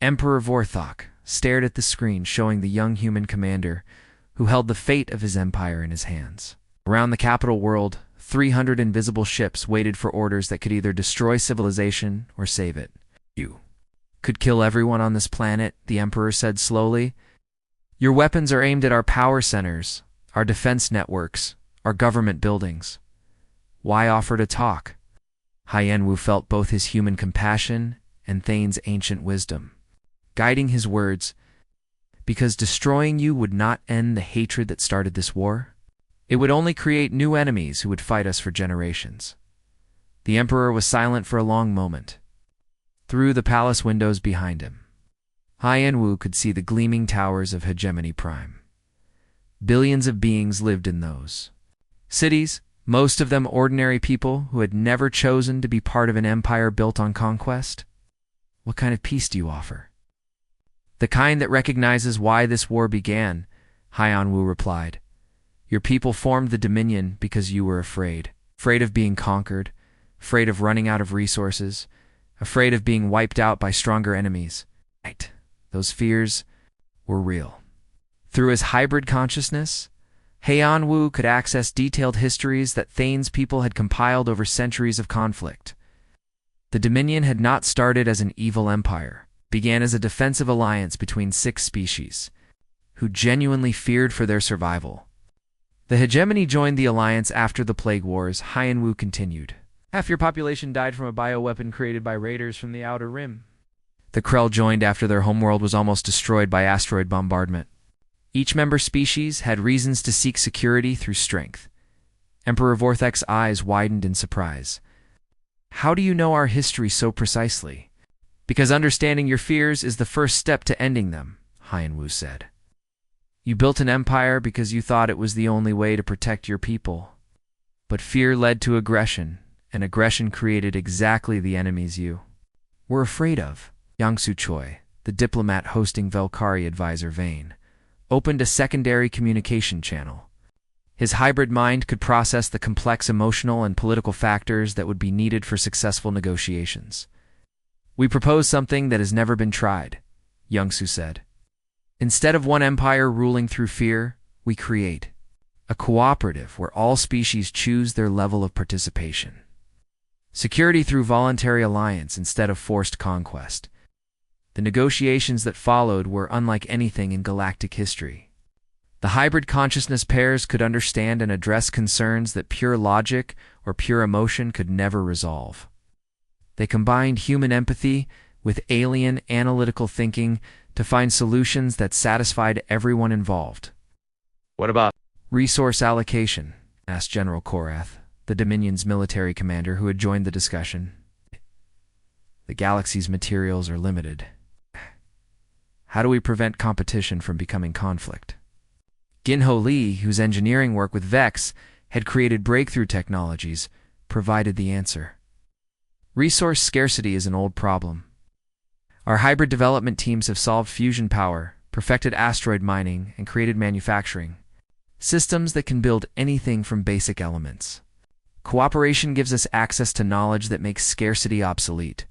Emperor Vorthok stared at the screen showing the young human commander who held the fate of his empire in his hands. Around the capital world, 300 invisible ships waited for orders that could either destroy civilization or save it. "You could kill everyone on this planet," the emperor said slowly. "Your weapons are aimed at our power centers, our defense networks, our government buildings. Why offer to talk?" Hyan-Wu felt both his human compassion and Thane's ancient wisdom, guiding his words. "Because destroying you would not end the hatred that started this war. It would only create new enemies who would fight us for generations." The emperor was silent for a long moment. Through the palace windows behind him, Hyan-Wu could see the gleaming towers of Hegemony Prime. Billions of beings lived in those cities, most of them ordinary people who had never chosen to be part of an empire built on conquest. "What kind of peace do you offer?" "The kind that recognizes why this war began," Hyan-Wu replied. "Your people formed the Dominion because you were afraid. Afraid of being conquered, afraid of running out of resources, afraid of being wiped out by stronger enemies. Right. Those fears were real." Through his hybrid consciousness, Hyan-Wu could access detailed histories that Thane's people had compiled over centuries of conflict. The Dominion had not started as an evil empire, began as a defensive alliance between 6 species, who genuinely feared for their survival. The hegemony joined the alliance after the Plague Wars, Hyan-Wu continued. "Half your population died from a bioweapon created by raiders from the Outer Rim. The Krell joined after their homeworld was almost destroyed by asteroid bombardment. Each member species had reasons to seek security through strength." Emperor Vorthok's eyes widened in surprise. "How do you know our history so precisely?" "Because understanding your fears is the first step to ending them," Hyan-Wu said. "You built an empire because you thought it was the only way to protect your people. But fear led to aggression, and aggression created exactly the enemies you were afraid of." Yang Su-choi, the diplomat hosting Velkari advisor Vane, opened a secondary communication channel. His hybrid mind could process the complex emotional and political factors that would be needed for successful negotiations. "We propose something that has never been tried," Young-Su said. "Instead of one empire ruling through fear, we create a cooperative where all species choose their level of participation. Security through voluntary alliance instead of forced conquest." The negotiations that followed were unlike anything in galactic history. The hybrid consciousness pairs could understand and address concerns that pure logic or pure emotion could never resolve. They combined human empathy with alien analytical thinking to find solutions that satisfied everyone involved. "What about resource allocation?" asked General Korath, the Dominion's military commander who had joined the discussion. "The galaxy's materials are limited. How do we prevent competition from becoming conflict?" Ginho Lee, whose engineering work with Vex had created breakthrough technologies, provided the answer. "Resource scarcity is an old problem. Our hybrid development teams have solved fusion power, perfected asteroid mining, and created manufacturing systems that can build anything from basic elements. Cooperation gives us access to knowledge that makes scarcity obsolete."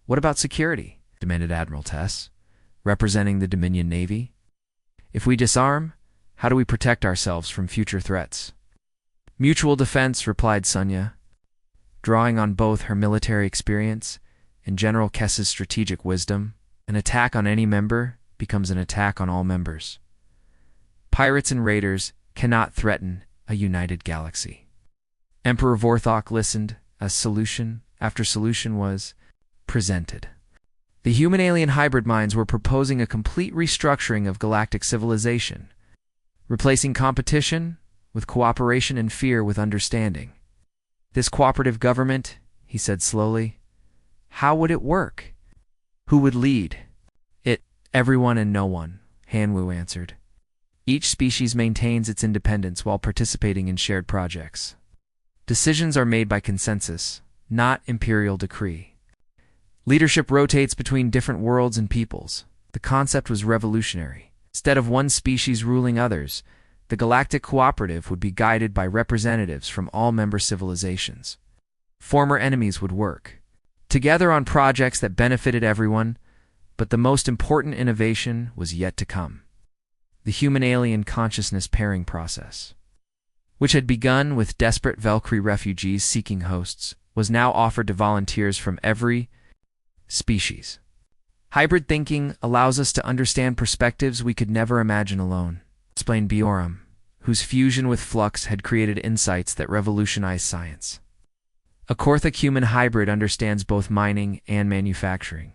"What about security?" demanded Admiral Tess, representing the Dominion Navy. "If we disarm, how do we protect ourselves from future threats?" "Mutual defense," replied Sonia, drawing on both her military experience and General Kess's strategic wisdom. "An attack on any member becomes an attack on all members. Pirates and raiders cannot threaten a united galaxy." Emperor Vorthok listened as solution after solution was presented. The human-alien hybrid minds were proposing a complete restructuring of galactic civilization, replacing competition with cooperation and fear with understanding. "This cooperative government," he said slowly, "how would it work? Who would lead?" "It, everyone and no one," Hyan-Wu answered. "Each species maintains its independence while participating in shared projects. Decisions are made by consensus, not imperial decree. Leadership rotates between different worlds and peoples. The concept was revolutionary. Instead of one species ruling others, the Galactic Cooperative would be guided by representatives from all member civilizations. Former enemies would work together on projects that benefited everyone, but the most important innovation was yet to come. The human-alien consciousness pairing process, which had begun with desperate Valkyrie refugees seeking hosts, was now offered to volunteers from every species. Hybrid thinking allows us to understand perspectives we could never imagine alone, explained Bjorn, whose fusion with Flux had created insights that revolutionized science. A Korthic human hybrid understands both mining and manufacturing.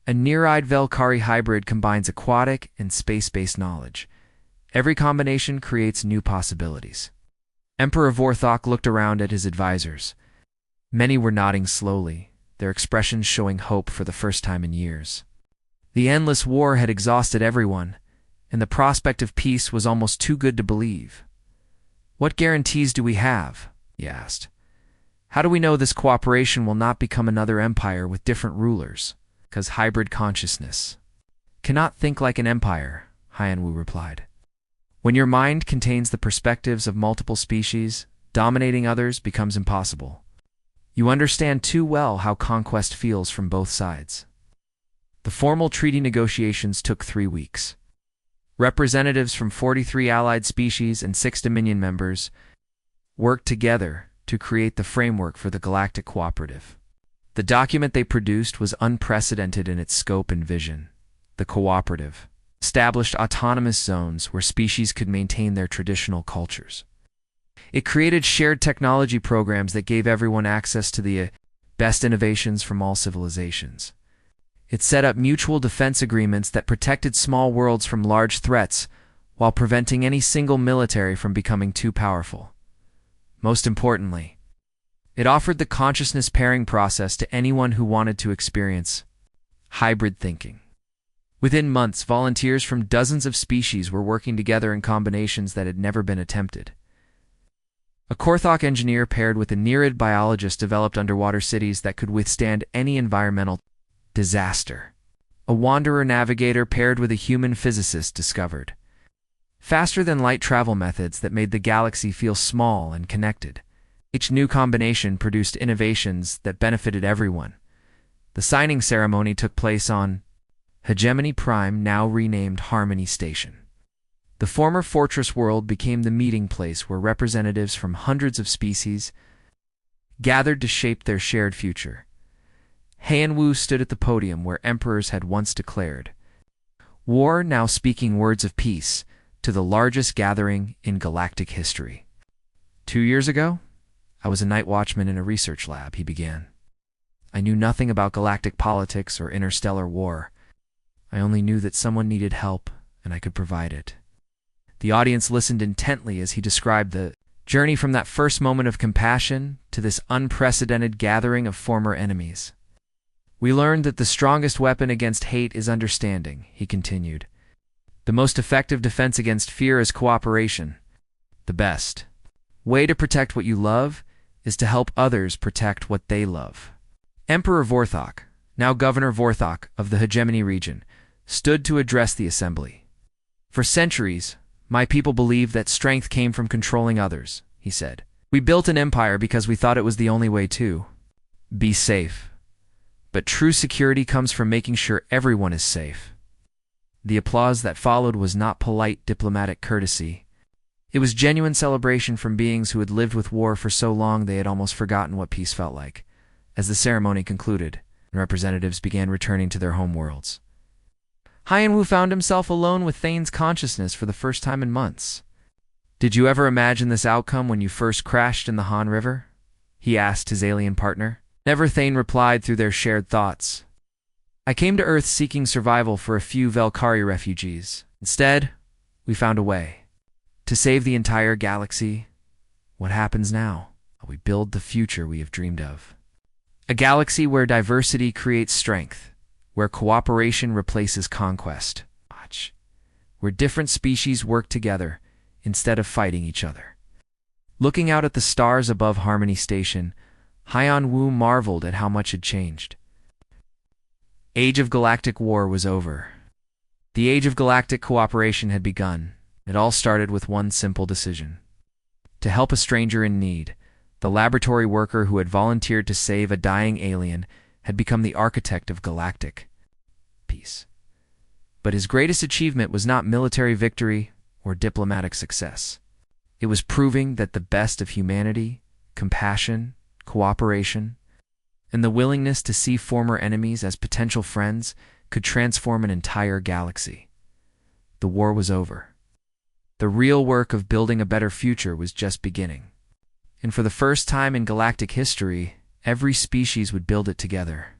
A near-eyed Velkari hybrid combines aquatic and space-based knowledge. Every combination creates new possibilities. Emperor Vorthok looked around at his advisors. Many were nodding slowly, their expressions showing hope for the first time in years. The endless war had exhausted everyone, and the prospect of peace was almost too good to believe. "What guarantees do we have?" he asked. "How do we know this cooperation will not become another empire with different rulers?" "'Cause hybrid consciousness cannot think like an empire," Hyanwu replied. "When your mind contains the perspectives of multiple species, dominating others becomes impossible. You understand too well how conquest feels from both sides." The formal treaty negotiations took 3 weeks. Representatives from 43 allied species and 6 Dominion members worked together to create the framework for the Galactic Cooperative. The document they produced was unprecedented in its scope and vision. The Cooperative established autonomous zones where species could maintain their traditional cultures. It created shared technology programs that gave everyone access to the best innovations from all civilizations. It set up mutual defense agreements that protected small worlds from large threats while preventing any single military from becoming too powerful. Most importantly, it offered the consciousness pairing process to anyone who wanted to experience hybrid thinking. Within months, volunteers from dozens of species were working together in combinations that had never been attempted. A Korthok engineer paired with a Nereid biologist developed underwater cities that could withstand any environmental disaster. A wanderer navigator paired with a human physicist discovered faster-than-light travel methods that made the galaxy feel small and connected. Each new combination produced innovations that benefited everyone. The signing ceremony took place on Hegemony Prime, now renamed Harmony Station. The former fortress world became the meeting place where representatives from hundreds of species gathered to shape their shared future. Hyanwu stood at the podium where emperors had once declared war, now speaking words of peace to the largest gathering in galactic history. 2 years ago, I was a night watchman in a research lab, he began. I knew nothing about galactic politics or interstellar war. I only knew that someone needed help, and I could provide it. The audience listened intently as he described the journey from that first moment of compassion to this unprecedented gathering of former enemies. We learned that the strongest weapon against hate is understanding, he continued. The most effective defense against fear is cooperation. The best way to protect what you love is to help others protect what they love. Emperor Vorthok, now Governor Vorthok of the Hegemony region, stood to address the assembly. For centuries, my people believed that strength came from controlling others, he said. We built an empire because we thought it was the only way to be safe. But true security comes from making sure everyone is safe. The applause that followed was not polite diplomatic courtesy. It was genuine celebration from beings who had lived with war for so long they had almost forgotten what peace felt like. As the ceremony concluded, representatives began returning to their home worlds. Hyanwu found himself alone with Thane's consciousness for the first time in months. "Did you ever imagine this outcome when you first crashed in the Han River?" he asked his alien partner. Never, Thane replied through their shared thoughts. "I came to Earth seeking survival for a few Velkari refugees. Instead, we found a way to save the entire galaxy. What happens now? We build the future we have dreamed of. A galaxy where diversity creates strength, where cooperation replaces conquest. Where different species work together instead of fighting each other. Looking out at the stars above Harmony Station, Haiyan-Wu marveled at how much had changed. Age of Galactic War was over. The Age of Galactic Cooperation had begun. It all started with one simple decision: to help a stranger in need. The laboratory worker who had volunteered to save a dying alien had become the architect of galactic peace. But his greatest achievement was not military victory or diplomatic success. It was proving that the best of humanity, compassion, cooperation, and the willingness to see former enemies as potential friends could transform an entire galaxy. The war was over. The real work of building a better future was just beginning. And for the first time in galactic history, every species would build it together.